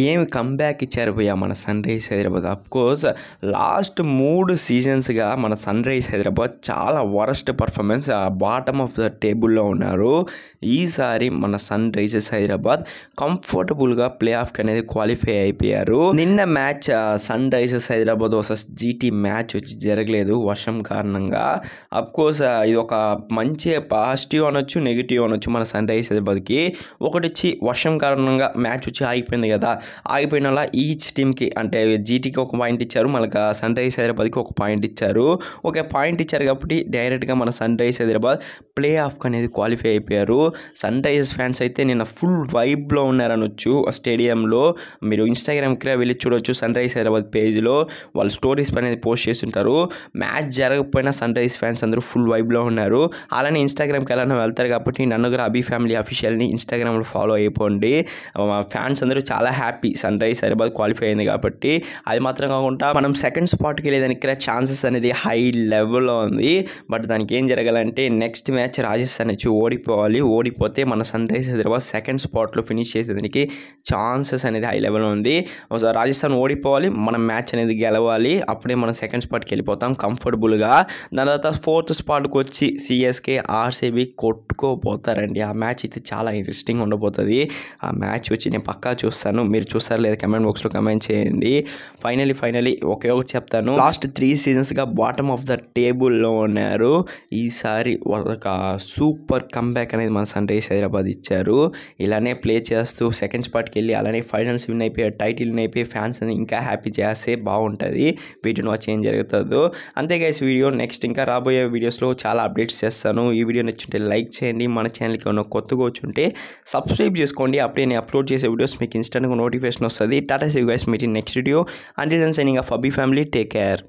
ఏమి కంబ్యాక్ ఇచ్చారు భయ్యా మన Sunrise Hyderabad. Of course last 3 సీజన్స్గా మన సన్ రైజ్ హైదరాబాద్ చాలా worst performance, bottom of the టేబుల్లో ఉన్నారు. ఈసారి మన సన్ రైజర్స్ హైదరాబాద్ కంఫర్టబుల్గా ప్లే ఆఫ్కి అనేది క్వాలిఫై అయిపోయారు. నిన్న match Sunrisers Hyderabad versus GT match వచ్చి జరగలేదు వర్షం కారణంగా. అఫ్కోర్స్ ఇది ఒక మంచి పాజిటివ్ అనొచ్చు, నెగిటివ్ అనొచ్చు మన సన్ రైజ్ హైదరాబాద్కి. ఒకటి వచ్చి వర్షం కారణంగా మ్యాచ్ వచ్చి ఆగిపోయింది కదా, ఆగిపోయినలా ఈచ్ టీమ్కి అంటే జీటీకి ఒక పాయింట్ ఇచ్చారు, మనకు సన్ రైజ్ హైదరాబాద్కి ఒక పాయింట్ ఇచ్చారు. ఒక పాయింట్ ఇచ్చారు కాబట్టి డైరెక్ట్గా మన సన్ రైజ్ హైదరాబాద్ ప్లే ఆఫ్కి అనేది క్వాలిఫై అయిపోయారు. సన్ రైజర్స్ ఫ్యాన్స్ అయితే నిన్న ఫుల్ వైబ్లో ఉన్నారనొచ్చు. స్టేడియంలో మీరు ఇన్స్టాగ్రామ్కి వెళ్ళి చూడొచ్చు, సన్ రైజ్ హైదరాబాద్ పేజ్లో వాళ్ళు స్టోరీస్ అనేది పోస్ట్ చేస్తుంటారు. మ్యాచ్ జరగకపోయినా సన్ రైజ్ ఫ్యాన్స్ అందరూ ఫుల్ వైబ్లో ఉన్నారు. అలానే ఇన్స్టాగ్రామ్కి ఎలా వెళ్తారు కాబట్టి నన్ను కూడా అభి ఫ్యామిలీ అఫీషియల్ని ఇన్స్టాగ్రామ్లో ఫాలో అయిపోండి. ఫ్యాన్స్ అందరూ చాలా happy Sunrise Hyderabad qualify అయింది కాబట్టి. అది మాత్రం కాకుండా మనం సెకండ్ స్పాట్కి వెళ్ళేదానికి ఛాన్సెస్ అనేది హై లెవెల్లో ఉంది. బట్ దానికి ఏం జరగాలంటే నెక్స్ట్ మ్యాచ్ రాజస్థాన్ వచ్చి ఓడిపోవాలి. ఓడిపోతే మన సన్ రైజ్ హైదరాబాద్ సెకండ్ స్పాట్లో ఫినిష్ చేసేదానికి ఛాన్సెస్ అనేది హై లెవెల్లో ఉంది. రాజస్థాన్ ఓడిపోవాలి, మనం మ్యాచ్ అనేది గెలవాలి, అప్పుడే మనం సెకండ్ స్పాట్కి వెళ్ళిపోతాం కంఫర్టబుల్గా. దాని తర్వాత ఫోర్త్ స్పాట్కి వచ్చి సిఎస్కే ఆర్సీబీ కొట్టుకోపోతారండి. ఆ మ్యాచ్ అయితే చాలా ఇంట్రెస్టింగ్ ఉండబోతుంది. ఆ మ్యాచ్ వచ్చి నేను పక్కా చూస్తాను, మీరు చూస్తారా లేదా కమెంట్ బాక్స్లో కమెంట్ చేయండి. ఫైనలీ ఒకే ఒకటి చెప్తాను, లాస్ట్ 3 సీజన్స్గా బాటమ్ ఆఫ్ ద టేబుల్లో ఉన్నారు. ఈసారి ఒక సూపర్ కంబ్యాక్ అనేది మన సన్ రైజ్ హైదరాబాద్ ఇచ్చారు. ఇలానే ప్లే చేస్తూ సెకండ్ స్పాట్కి వెళ్ళి అలానే ఫైనల్స్ విన్ అయిపోయి టైటిల్ విన్ అయిపోయి ఫ్యాన్స్ అని ఇంకా హ్యాపీ చేస్తే బాగుంటుంది. వీటిని వచ్చి ఏం జరుగుతుందో అంతే గైస్. వీడియో నెక్స్ట్ ఇంకా రాబోయే వీడియోస్లో చాలా అప్డేట్స్ చేస్తాను. ఈ వీడియో నచ్చుంటే లైక్ చేయండి, మన ఛానల్కి ఏమైనా కొత్తగా వచ్చుంటే సబ్స్క్రైబ్ చేసుకోండి. అప్పుడే నేను అప్లోడ్ చేసే వీడియోస్ మీకు ఇన్స్టెంట్గా నోటిఫికేషన్ వస్తుంది. Tata see you guys, meet in next video. Until then signing off Abhi family, take care.